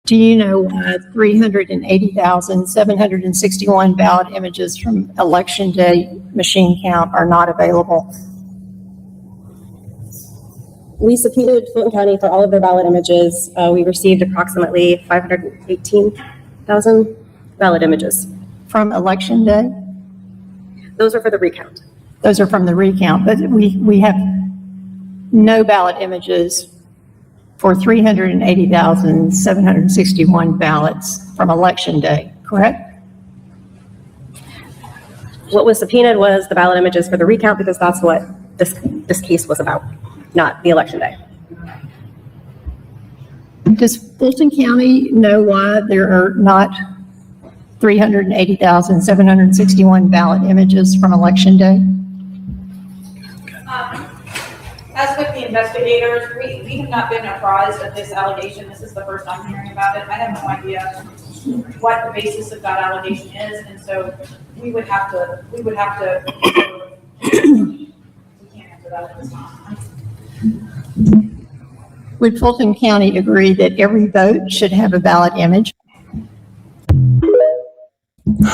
Do you know why 380,761 ballot images from Election Day machine count are not available? We subpoenaed Fulton County for all of their ballot images. We received approximately 518,000 ballot images. From Election Day? Those are for the recount. Those are from the recount, but we have no ballot images for 380,761 ballots from Election Day, correct? What was subpoenaed was the ballot images for the recount because that's what this case was about, not the Election Day. Does Fulton County know why there are not 380,761 ballot images from Election Day? As with the investigators, we have not been apprised of this allegation. This is the first I'm hearing about it. I have no idea what the basis of that allegation is, and so we would have to, we can't answer that at this time. Would Fulton County agree that every vote should have a ballot image?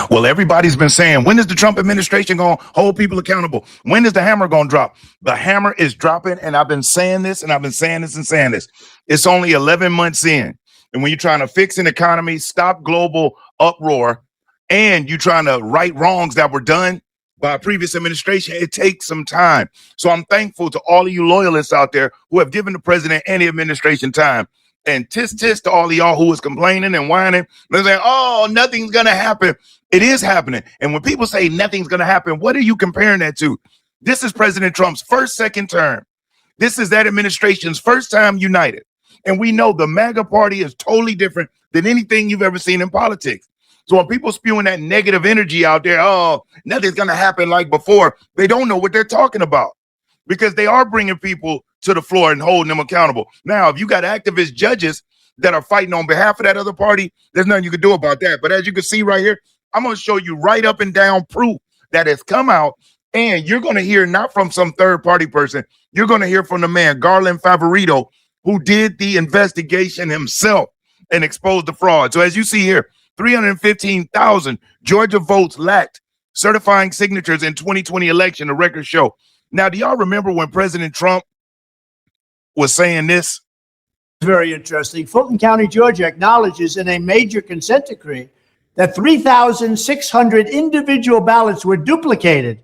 Well, everybody's been saying, when is the Trump administration going to hold people accountable? When is the hammer going to drop? The hammer is dropping, and I've been saying this, and I've been saying this and saying this. It's only 11 months in, and when you're trying to fix an economy, stop global uproar, and you're trying to right wrongs that were done by a previous administration, it takes some time. So I'm thankful to all of you loyalists out there who have given the president and the administration time. And tisk to all of y'all who is complaining and whining. They're saying, oh, nothing's going to happen. It is happening. And when people say nothing's going to happen, what are you comparing that to? This is President Trump's second term. This is that administration's first time united. And we know the MAGA party is totally different than anything you've ever seen in politics. So when people spewing that negative energy out there, oh, nothing's going to happen like before, they don't know what they're talking about because they are bringing people to the floor and holding them accountable. Now, if you got activist judges that are fighting on behalf of that other party, there's nothing you can do about that. But as you can see right here, I'm going to show you right up and down proof that has come out, and you're going to hear not from some third party person. You're going to hear from the man, Garland Favorito, who did the investigation himself and exposed the fraud. So as you see here, 315,000 Georgia votes lacked certifying signatures in 2020 election, the records show. Now, do y'all remember when President Trump was saying this? Very interesting. Fulton County, Georgia acknowledges in a major consent decree that 3,600 individual ballots were duplicated.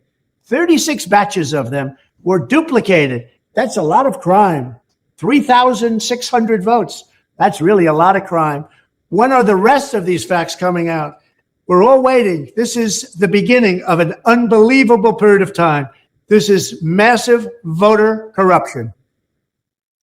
36 batches of them were duplicated. That's a lot of crime. 3,600 votes. That's really a lot of crime. When are the rest of these facts coming out? We're all waiting. This is the beginning of an unbelievable period of time. This is massive voter corruption.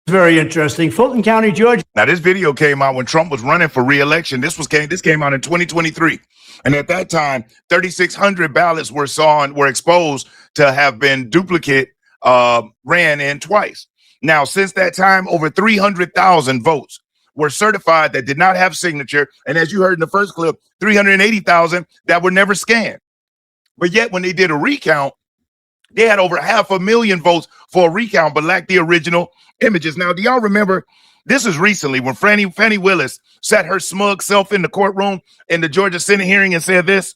Very interesting. Fulton County, Georgia. Now, this video came out when Trump was running for re-election. This came out in 2023. And at that time, 3,600 ballots were exposed to have been duplicate, ran in twice. Now, since that time, over 300,000 votes were certified that did not have signature. And as you heard in the first clip, 380,000 that were never scanned. But yet when they did a recount, they had over 500,000 votes for a recount, but lacked the original images. Now, do y'all remember, this is recently when Fannie Willis sat her smug self in the courtroom in the Georgia Senate hearing and said this?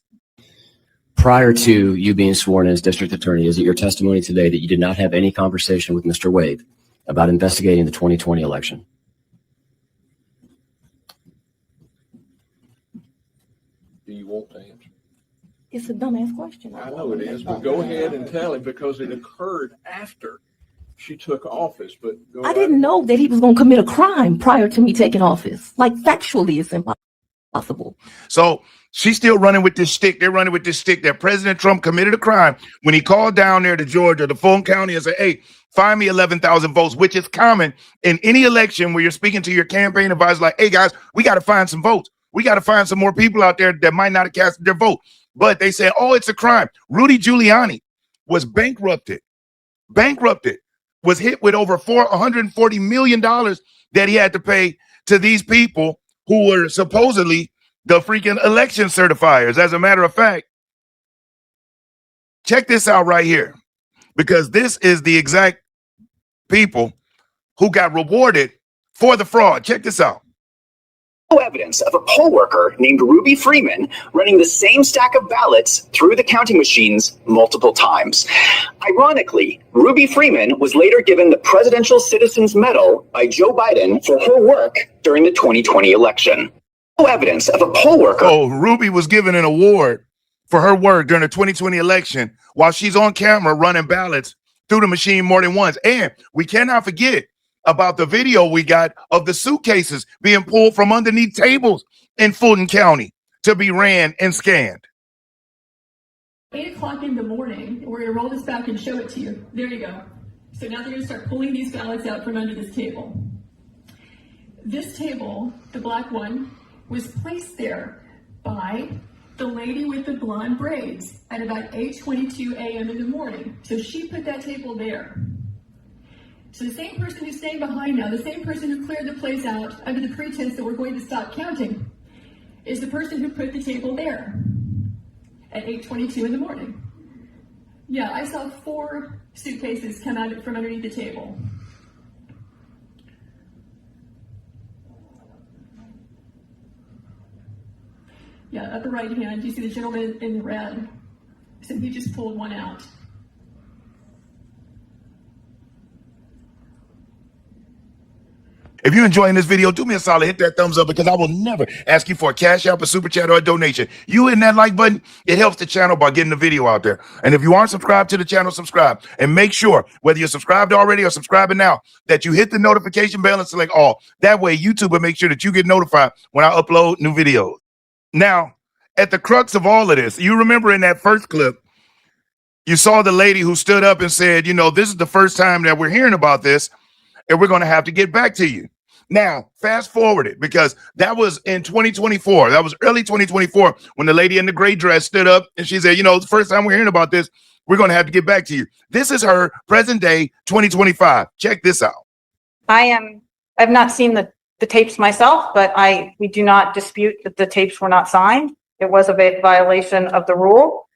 Prior to you being sworn as district attorney, is it your testimony today that you did not have any conversation with Mr. Wade about investigating the 2020 election? Do you want to answer? It's a dumbass question. I know it is, but go ahead and tell him because it occurred after she took office. But I didn't know that he was going to commit a crime prior to me taking office. Like factually, it's impossible. So she's still running with this stick. They're running with this stick that President Trump committed a crime when he called down there to Georgia, to Fulton County, and said, hey, find me 11,000 votes, which is common in any election where you're speaking to your campaign advisor like, hey, guys, we got to find some votes. We got to find some more people out there that might not have cast their vote. But they said, oh, it's a crime. Rudy Giuliani was bankrupted, was hit with over $140 million that he had to pay to these people who were supposedly the freaking election certifiers. As a matter of fact, check this out right here, because this is the exact people who got rewarded for the fraud. Check this out. Evidence of a poll worker named Ruby Freeman running the same stack of ballots through the counting machines multiple times. Ironically, Ruby Freeman was later given the Presidential Citizens Medal by Joe Biden for her work during the 2020 election. Evidence of a poll worker. Oh, Ruby was given an award for her work during the 2020 election while she's on camera running ballots through the machine more than once. And we cannot forget about the video we got of the suitcases being pulled from underneath tables in Fulton County to be ran and scanned. 8 o'clock in the morning, we're going to roll this back and show it to you. There you go. So now they're going to start pulling these ballots out from under this table. This table, the black one, was placed there by the lady with the blonde braids at about 8:22 a.m. in the morning. So she put that table there. So the same person who's staying behind now, the same person who cleared the place out under the pretense that we're going to stop counting, is the person who put the table there at 8:22 in the morning. Yeah, I saw 4 suitcases come out from underneath the table. Yeah, upper right hand, you see the gentleman in the red. So he just pulled one out. If you're enjoying this video, do me a solid, hit that thumbs up, because I will never ask you for a cash app, a super chat, or a donation. You hitting that like button, it helps the channel by getting the video out there. And if you aren't subscribed to the channel, subscribe. And make sure, whether you're subscribed already or subscribing now, that you hit the notification bell and select all. That way, YouTube will make sure that you get notified when I upload new videos. Now, at the crux of all of this, you remember in that first clip, you saw the lady who stood up and said, you know, this is the first time that we're hearing about this, and we're going to have to get back to you. Now, fast forward it, because that was in 2024. That was early 2024 when the lady in the gray dress stood up and she said, you know, it's the first time we're hearing about this. We're going to have to get back to you. This is her present day 2025. Check this out. I've not seen the tapes myself, but we do not dispute that the tapes were not signed. It was a violation of the rule.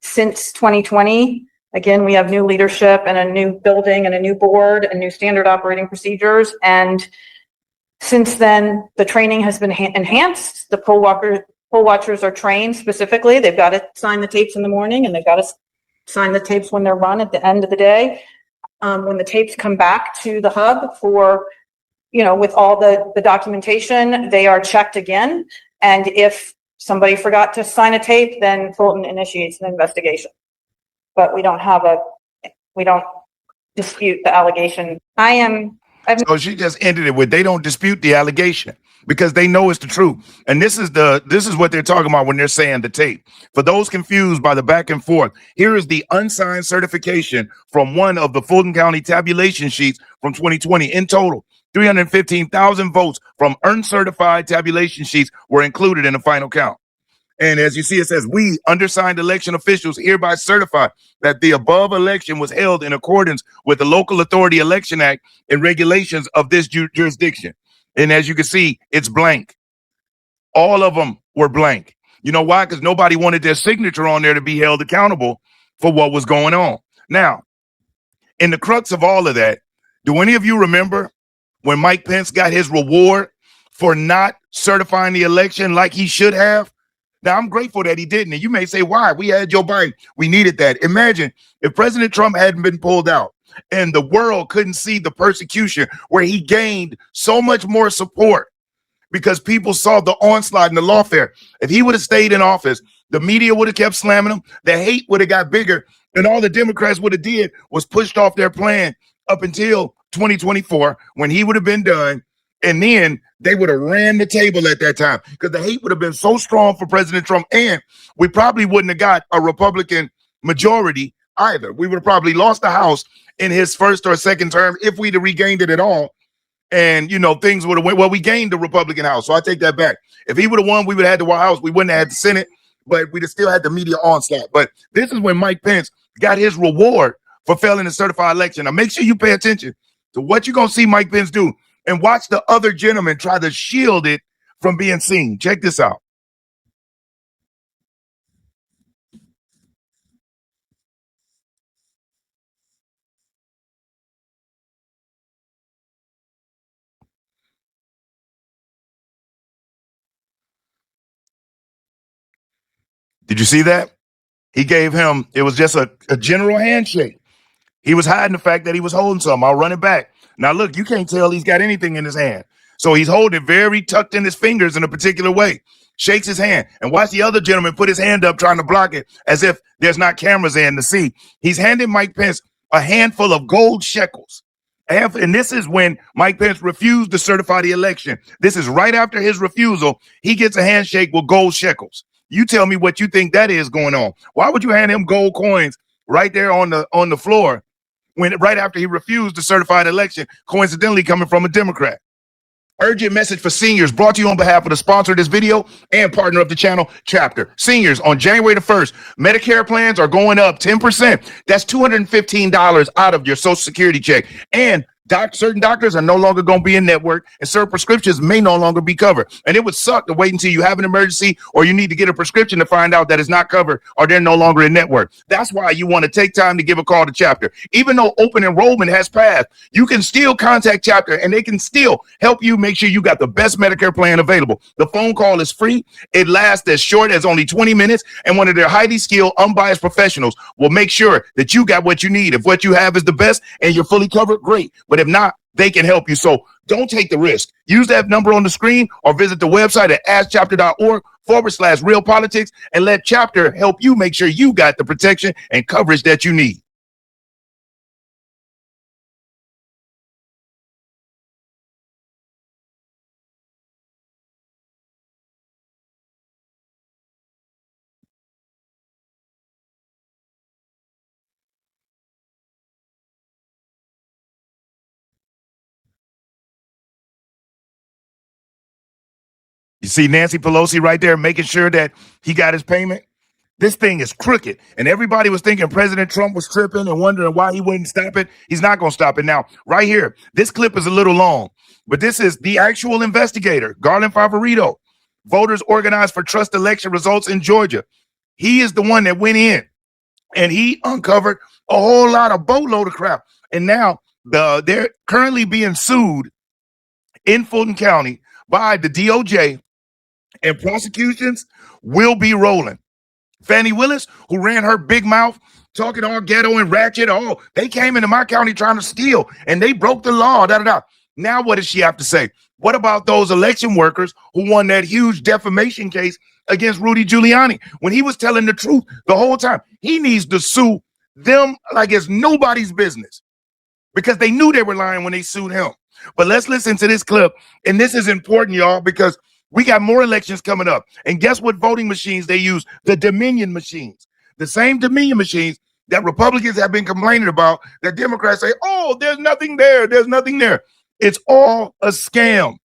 Since 2020, again, we have new leadership and a new building and a new board and new standard operating procedures. And since then, the training has been enhanced. The poll watchers are trained specifically. They've got to sign the tapes in the morning, and they've got to sign the tapes when they're run at the end of the day. When the tapes come back to the hub for, you know, with all the documentation, they are checked again. And if somebody forgot to sign a tape, then Fulton initiates an investigation. But we don't dispute the allegation. So she just ended it with, they don't dispute the allegation because they know it's the truth. And this is what they're talking about when they're saying the tape. For those confused by the back and forth, here is the unsigned certification from one of the Fulton County tabulation sheets from 2020. In total, 315,000 votes from uncertified tabulation sheets were included in the final count. And as you see, it says, we, undersigned election officials, hereby certify that the above election was held in accordance with the Local Authority Election Act and regulations of this jurisdiction. And as you can see, it's blank. All of them were blank. You know why? Because nobody wanted their signature on there to be held accountable for what was going on. Now, in the crux of all of that, do any of you remember when Mike Pence got his reward for not certifying the election like he should have? Now, I'm grateful that he didn't. And you may say, why? We had Joe Biden. We needed that. Imagine if President Trump hadn't been pulled out and the world couldn't see the persecution where he gained so much more support because people saw the onslaught and the lawfare. If he would have stayed in office, the media would have kept slamming him. The hate would have got bigger. And all the Democrats would have did was pushed off their plan up until 2024 when he would have been done. And then they would have ran the table at that time because the hate would have been so strong for President Trump. And we probably wouldn't have got a Republican majority either. We would have probably lost the House in his first or second term if we'd have regained it at all. And, you know, things would have went, well, we gained the Republican House. So I take that back. If he would have won, we would have had the White House. We wouldn't have had the Senate, but we'd have still had the media onslaught. But this is when Mike Pence got his reward for failing to certify election. Now, make sure you pay attention to what you're going to see Mike Pence do. And watch the other gentleman try to shield it from being seen. Check this out. Did you see that? He gave him, it was just a general handshake. He was hiding the fact that he was holding something. I'll run it back. Now, look, you can't tell he's got anything in his hand. So he's holding it very tucked in his fingers in a particular way. Shakes his hand. And watch the other gentleman put his hand up trying to block it as if there's not cameras in to see. He's handing Mike Pence a handful of gold shekels. And this is when Mike Pence refused to certify the election. This is right after his refusal. He gets a handshake with gold shekels. You tell me what you think that is going on. Why would you hand him gold coins right there on the floor when right after he refused to certify the election, coincidentally coming from a Democrat? Urgent message for seniors brought to you on behalf of the sponsor of this video and partner of the channel, Chapter. Seniors, on January the 1st, Medicare plans are going up 10%. That's $215 out of your Social Security check. And certain doctors are no longer going to be in network, and certain prescriptions may no longer be covered. And it would suck to wait until you have an emergency or you need to get a prescription to find out that it's not covered or they're no longer in network. That's why you want to take time to give a call to Chapter. Even though open enrollment has passed, you can still contact Chapter and they can still help you make sure you got the best Medicare plan available. The phone call is free. It lasts as short as only 20 minutes, and one of their highly skilled, unbiased professionals will make sure that you got what you need. If what you have is the best and you're fully covered, great. But if not, they can help you. So don't take the risk. Use that number on the screen or visit the website at askchapter.org/realpolitics and let Chapter help you make sure you got the protection and coverage that you need. You see Nancy Pelosi right there making sure that he got his payment? This thing is crooked. And everybody was thinking President Trump was tripping and wondering why he wouldn't stop it. He's not going to stop it. Now, right here, this clip is a little long, but this is the actual investigator, Garland Favorito. Voters organized for trust election results in Georgia. He is the one that went in and he uncovered a whole lot of boatload of crap. And now they're currently being sued in Fulton County by the DOJ, and prosecutions will be rolling. Fannie Willis, who ran her big mouth, talking all ghetto and ratchet, they came into my county trying to steal, and they broke the law, Now what does she have to say? What about those election workers who won that huge defamation case against Rudy Giuliani when he was telling the truth the whole time? He needs to sue them like it's nobody's business because they knew they were lying when they sued him. But let's listen to this clip, and this is important, y'all, because we got more elections coming up. And guess what voting machines they use? The Dominion machines. The same Dominion machines that Republicans have been complaining about, that Democrats say, there's nothing there. There's nothing there. It's all a scam.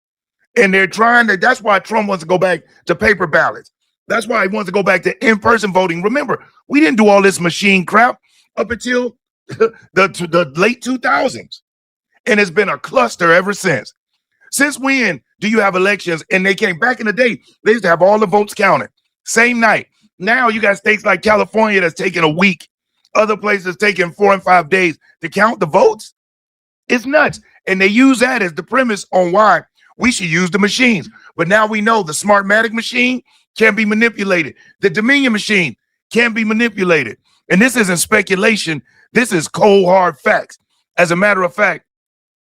And they're trying to, that's why Trump wants to go back to paper ballots. That's why he wants to go back to in-person voting. Remember, we didn't do all this machine crap up until the late 2000s. And it's been a cluster ever since. Since when do you have elections? And they came back in the day, they used to have all the votes counted same night. Now you got states like California that's taking a week, other places taking 4 and 5 days to count the votes. It's nuts. And they use that as the premise on why we should use the machines. But now we know the Smartmatic machine can be manipulated. The Dominion machine can be manipulated. And this isn't speculation. This is cold, hard facts. As a matter of fact,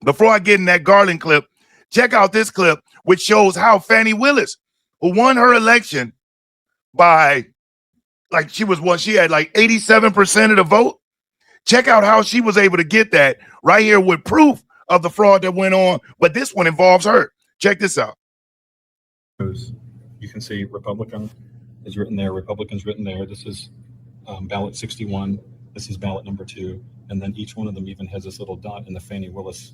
before I get in that Garland clip, check out this clip, which shows how Fannie Willis, who won her election by, she had like 87% of the vote. Check out how she was able to get that right here with proof of the fraud that went on. But this one involves her. Check this out. You can see Republican is written there, Republicans written there. This is ballot 61. This is ballot number 2. And then each one of them even has this little dot in the Fannie Willis.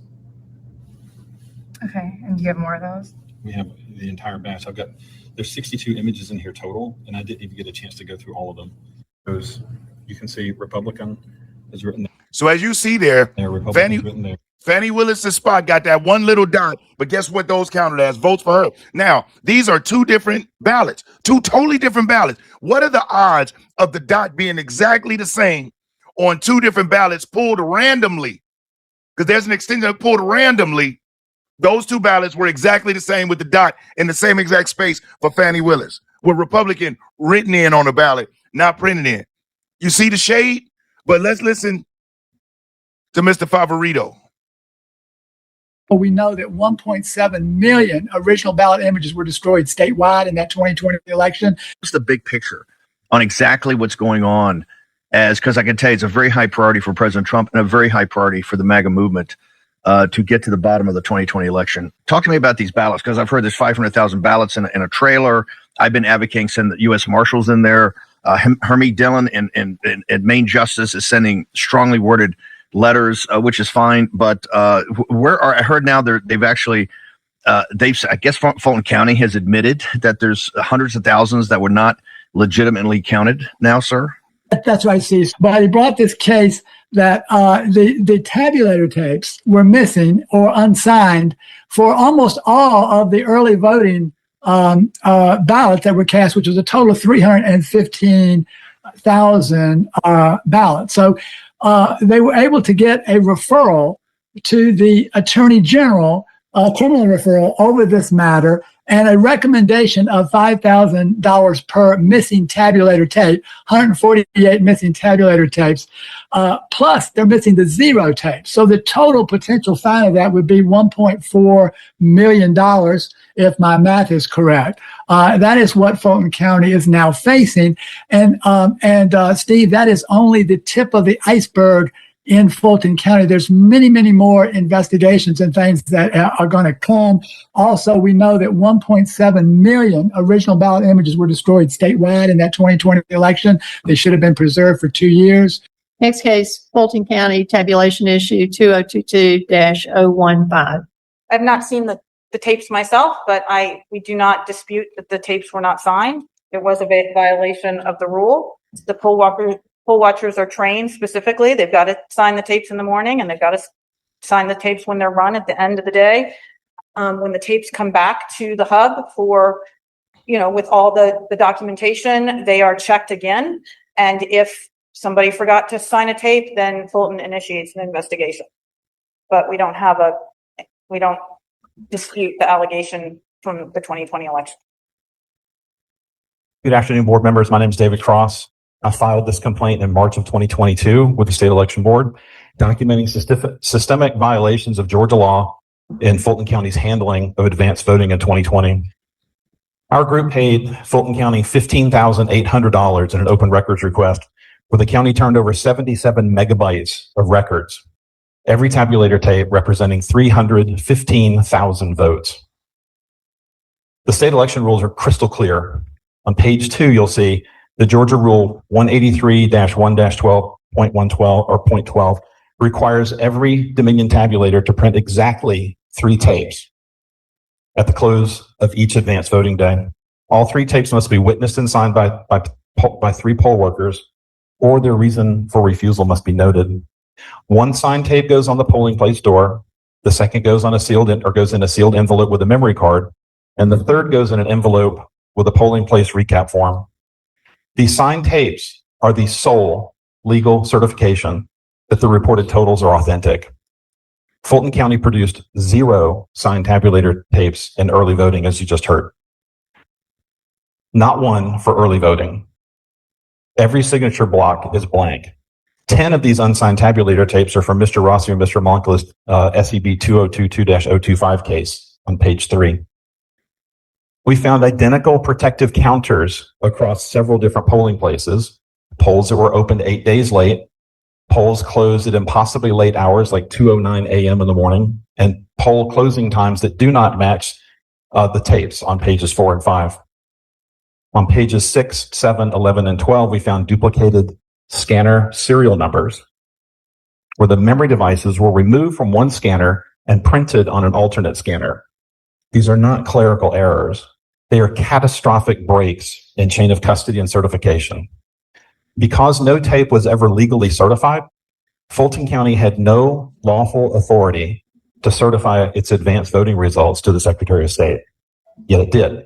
Okay, and do you have more of those? We have the entire batch. There's 62 images in here total, and I didn't even get a chance to go through all of them. You can see Republican is written there. So as you see there, Fannie Willis's spot got that one little dot, but guess what those counted as? Votes for her. Now, these are 2 different ballots, 2 totally different ballots. What are the odds of the dot being exactly the same on 2 different ballots pulled randomly? Because there's an extension that pulled randomly. Those 2 ballots were exactly the same with the dot in the same exact space for Fannie Willis. with Republican written in on the ballot, not printed in. You see the shade? But let's listen to Mr. Favorito. We know that 1.7 million original ballot images were destroyed statewide in that 2020 election. What's the big picture on exactly what's going on? Because I can tell you it's a very high priority for President Trump and a very high priority for the MAGA movement to get to the bottom of the 2020 election. Talk to me about these ballots, because I've heard there's 500,000 ballots in a trailer. I've been advocating send the U.S. Marshals in there. Hermie Dillon and Maine Justice is sending strongly worded letters, which is fine. But I heard now they've actually, I guess Fulton County has admitted that there's hundreds of thousands that were not legitimately counted now, sir. That's right, Steve. But he brought this case that the tabulator tapes were missing or unsigned for almost all of the early voting ballots that were cast, which was a total of 315,000 ballots. So they were able to get a referral to the Attorney General, a criminal referral over this matter, and a recommendation of $5,000 per missing tabulator tape, 148 missing tabulator tapes, plus they're missing the zero tape. So the total potential fine of that would be $1.4 million, if my math is correct. That is what Fulton County is now facing. And Steve, that is only the tip of the iceberg in Fulton County. There's many, many more investigations and things that are going to come. Also, we know that 1.7 million original ballot images were destroyed statewide in that 2020 election. They should have been preserved for 2 years. Next case, Fulton County tabulation issue 2022-015. I've not seen the tapes myself, but we do not dispute that the tapes were not signed. It was a violation of the rule. The poll watchers are trained specifically. They've got to sign the tapes in the morning, and they've got to sign the tapes when they're run at the end of the day. When the tapes come back to the hub for, with all the documentation, they are checked again. And if somebody forgot to sign a tape, then Fulton initiates an investigation. But we don't dispute the allegation from the 2020 election. Good afternoon, board members. My name is David Cross. I filed this complaint in March of 2022 with the State Election Board, documenting systemic violations of Georgia law in Fulton County's handling of advanced voting in 2020. Our group paid Fulton County $15,800 in an open records request, where the county turned over 77 megabytes of records, every tabulator tape representing 315,000 votes. The state election rules are crystal clear. On page 2, you'll see the Georgia Rule 183-1-12.112 or .12 requires every Dominion tabulator to print exactly 3 tapes at the close of each advanced voting day. All 3 tapes must be witnessed and signed by 3 poll workers, or their reason for refusal must be noted. 1 signed tape goes on the polling place door. The second goes on goes in a sealed envelope with a memory card, and the third goes in an envelope with a polling place recap form. These signed tapes are the sole legal certification that the reported totals are authentic. Fulton County produced 0 signed tabulator tapes in early voting, as you just heard. Not 1 for early voting. Every signature block is blank. 10 of these unsigned tabulator tapes are from Mr. Rossi and Mr. Moncla's SEB 2022-025 case on page 3. We found identical protective counters across several different polling places, polls that were opened 8 days late, polls closed at impossibly late hours like 2:09 a.m. in the morning, and poll closing times that do not match the tapes on pages 4 and 5. On pages 6, 7, 11, and 12, we found duplicated scanner serial numbers, where the memory devices were removed from one scanner and printed on an alternate scanner. These are not clerical errors. They are catastrophic breaks in chain of custody and certification. Because no tape was ever legally certified, Fulton County had no lawful authority to certify its advanced voting results to the Secretary of State. Yet it did.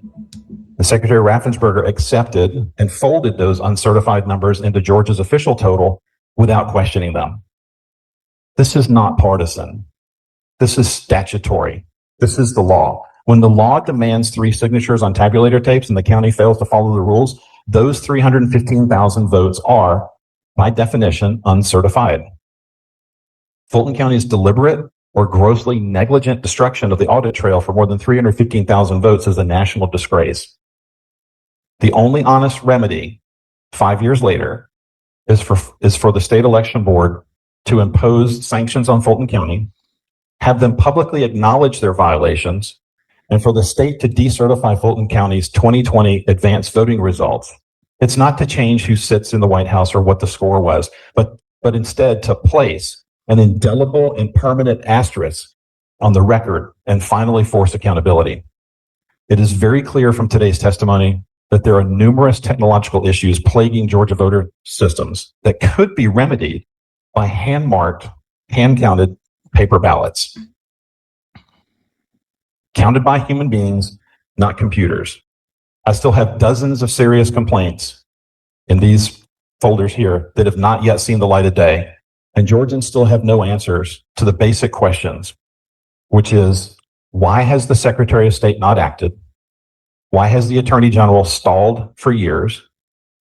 The Secretary Raffensperger accepted and folded those uncertified numbers into Georgia's official total without questioning them. This is not partisan. This is statutory. This is the law. When the law demands 3 signatures on tabulator tapes and the county fails to follow the rules, those 315,000 votes are, by definition, uncertified. Fulton County's deliberate or grossly negligent destruction of the audit trail for more than 315,000 votes is a national disgrace. The only honest remedy 5 years later is for the state election board to impose sanctions on Fulton County, have them publicly acknowledge their violations, and for the state to decertify Fulton County's 2020 advanced voting results. It's not to change who sits in the White House or what the score was, but instead to place an indelible and permanent asterisk on the record and finally force accountability. It is very clear from today's testimony that there are numerous technological issues plaguing Georgia voter systems that could be remedied by hand-marked, hand-counted paper ballots. Counted by human beings, not computers. I still have dozens of serious complaints in these folders here that have not yet seen the light of day, and Georgians still have no answers to the basic questions, which is, why has the Secretary of State not acted? Why has the Attorney General stalled for years?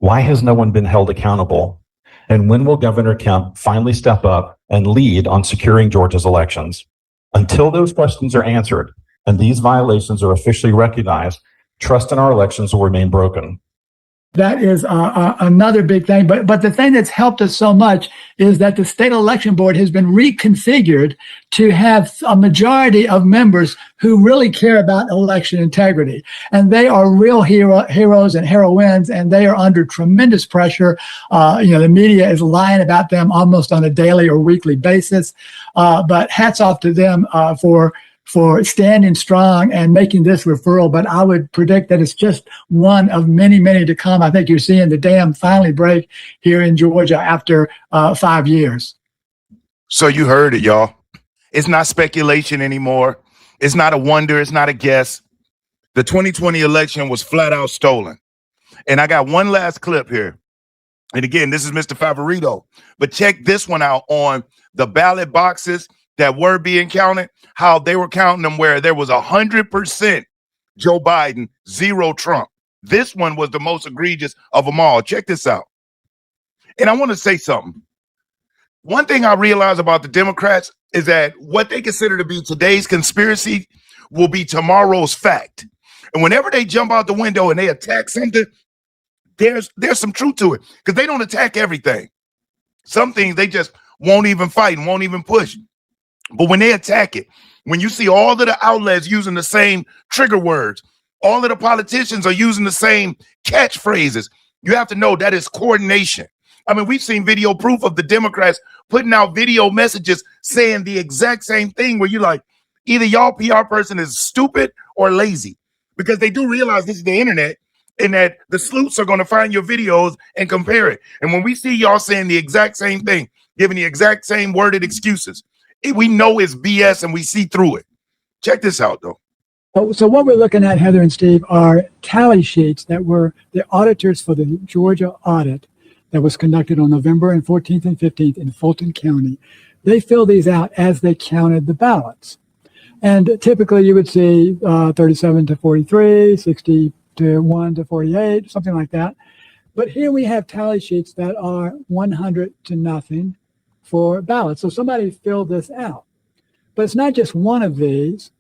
Why has no one been held accountable? And when will Governor Kemp finally step up and lead on securing Georgia's elections? Until those questions are answered and these violations are officially recognized, trust in our elections will remain broken. That is another big thing. But the thing that's helped us so much is that the state election board has been reconfigured to have a majority of members who really care about election integrity. And they are real heroes and heroines, and they are under tremendous pressure. The media is lying about them almost on a daily or weekly basis. But hats off to them for standing strong and making this referral. But I would predict that it's just one of many, many to come. I think you're seeing the dam finally break here in Georgia after 5 years. So you heard it, y'all. It's not speculation anymore. It's not a wonder. It's not a guess. The 2020 election was flat out stolen. And I got one last clip here. And again, this is Mr. Favorito. But check this one out on the ballot boxes that were being counted, how they were counting them where there was 100% Joe Biden, 0 Trump. This one was the most egregious of them all. Check this out. And I want to say something. One thing I realize about the Democrats is that what they consider to be today's conspiracy will be tomorrow's fact. And whenever they jump out the window and they attack something, there's some truth to it, because they don't attack everything. Some things they just won't even fight and won't even push. But when they attack it, when you see all of the outlets using the same trigger words, all of the politicians are using the same catchphrases, you have to know that is coordination. I mean, we've seen video proof of the Democrats putting out video messages saying the exact same thing, where you're like, either y'all PR person is stupid or lazy, because they do realize this is the internet and that the sleuths are going to find your videos and compare it. And when we see y'all saying the exact same thing, giving the exact same worded excuses, we know it's BS and we see through it. Check this out, though. So what we're looking at, Heather and Steve, are tally sheets that were the auditors for the Georgia audit that was conducted on November 14th and 15th in Fulton County. They filled these out as they counted the ballots. And typically you would see 37 to 43, 61 to 48, something like that. But here we have tally sheets that are 100 to nothing for ballots. So somebody filled this out. But it's not just one of these.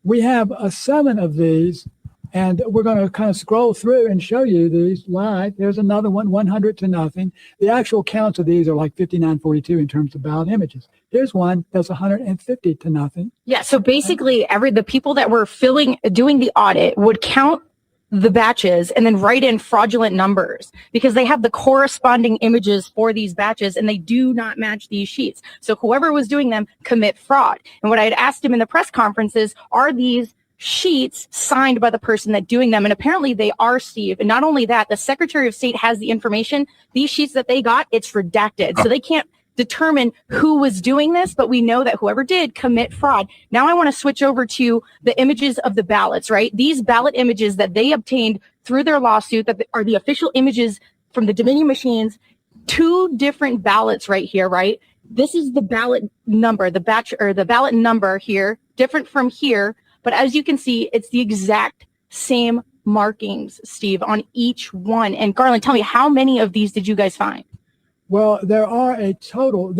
We have 7 of these, and we're going to kind of scroll through and show you these live. There's another one, 100 to nothing. The actual counts of these are like 59-42 in terms of ballot images. Here's one that's 150 to nothing. Yeah, so basically the people that were doing the audit would count the batches and then write in fraudulent numbers, because they have the corresponding images for these batches and they do not match these sheets. So whoever was doing them commit fraud. And what I had asked him in the press conference is, are these sheets signed by the person that doing them? And apparently they are, Steve. And not only that, the Secretary of State has the information. These sheets that they got, it's redacted. So they can't determine who was doing this, but we know that whoever did commit fraud. Now I want to switch over to the images of the ballots, right? These ballot images that they obtained through their lawsuit that are the official images from the Dominion machines, 2 different ballots right here, right? This is the ballot number, the batch or the ballot number here, different from here. But as you can see, it's the exact same markings, Steve, on each one. And Garland, tell me, how many of these did you guys find? Well, there are a total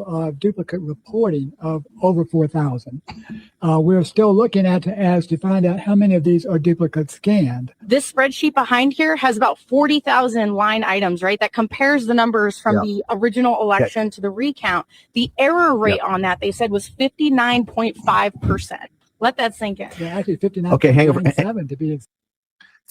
of duplicate reporting of over 4,000. We're still looking at to find out how many of these are duplicate scanned. This spreadsheet behind here has about 40,000 line items, right? That compares the numbers from the original election to the recount. The error rate on that, they said, was 59.5%. Let that sink in. Yeah, actually 59.97 Okay, hang over. to be exact.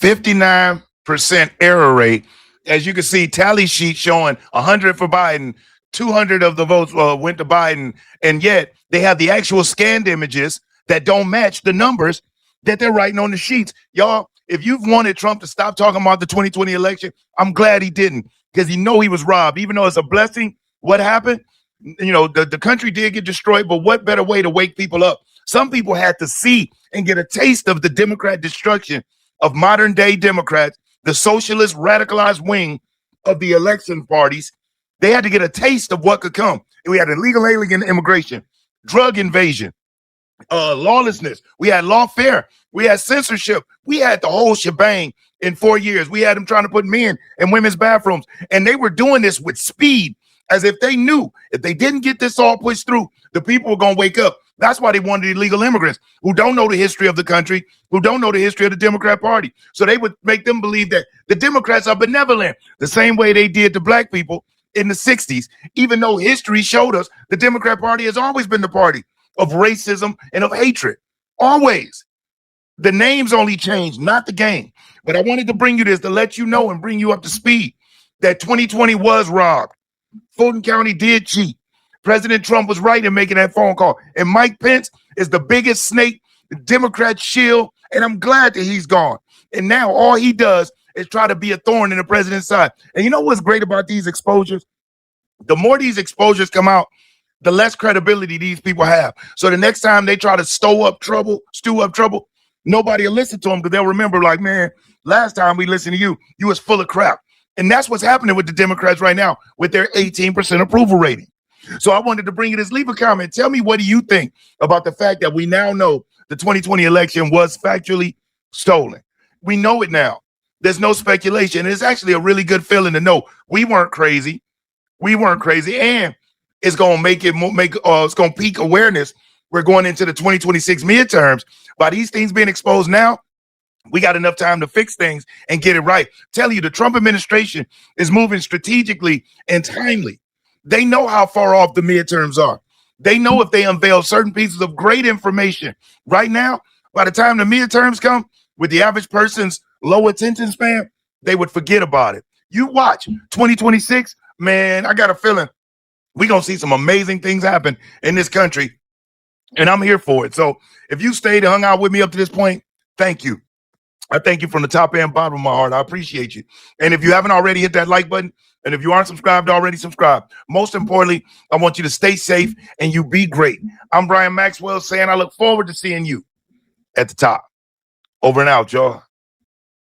59% error rate. As you can see, tally sheet showing 100 for Biden, 200 of the votes went to Biden, and yet they have the actual scanned images that don't match the numbers that they're writing on the sheets. Y'all, if you've wanted Trump to stop talking about the 2020 election, I'm glad he didn't, because he know he was robbed. Even though it's a blessing, what happened? You know, the country did get destroyed, but what better way to wake people up? Some people had to see and get a taste of the Democrat destruction of modern day Democrats, the socialist radicalized wing of the election parties. They had to get a taste of what could come. We had illegal alien immigration, drug invasion, lawlessness. We had lawfare. We had censorship. We had the whole shebang in 4 years. We had them trying to put men in women's bathrooms. And they were doing this with speed, as if they knew if they didn't get this all pushed through, the people were going to wake up. That's why they wanted illegal immigrants who don't know the history of the country, who don't know the history of the Democrat Party. So they would make them believe that the Democrats are benevolent, the same way they did to black people in the 60s, even though history showed us the Democrat Party has always been the party of racism and of hatred. Always. The names only changed, not the game. But I wanted to bring you this to let you know and bring you up to speed that 2020 was robbed. Fulton County did cheat. President Trump was right in making that phone call. And Mike Pence is the biggest snake, the Democrat shield, and I'm glad that he's gone. And now all he does is try to be a thorn in the president's side. And you know what's great about these exposures? The more these exposures come out, the less credibility these people have. So the next time they try to stew up trouble, nobody will listen to them, because they'll remember, like, man, last time we listened to you, you was full of crap. And that's what's happening with the Democrats right now with their 18% approval rating. So I wanted to bring you this. Leave a comment. Tell me, what do you think about the fact that we now know the 2020 election was factually stolen? We know it now. There's no speculation. It's actually a really good feeling to know we weren't crazy. We weren't crazy. And it's going to it's going to peak awareness. We're going into the 2026 midterms. By these things being exposed now, we got enough time to fix things and get it right. Telling you, the Trump administration is moving strategically and timely. They know how far off the midterms are. They know if they unveil certain pieces of great information right now, by the time the midterms come, with the average person's low attention span, they would forget about it. You watch 2026, man, I got a feeling we're going to see some amazing things happen in this country, and I'm here for it. So if you stayed and hung out with me up to this point, thank you. I thank you from the top and bottom of my heart. I appreciate you. And if you haven't already, hit that like button. And if you aren't subscribed already, subscribe. Most importantly, I want you to stay safe and you be great. I'm Brian Maxwell saying I look forward to seeing you at the top. Over and out, y'all.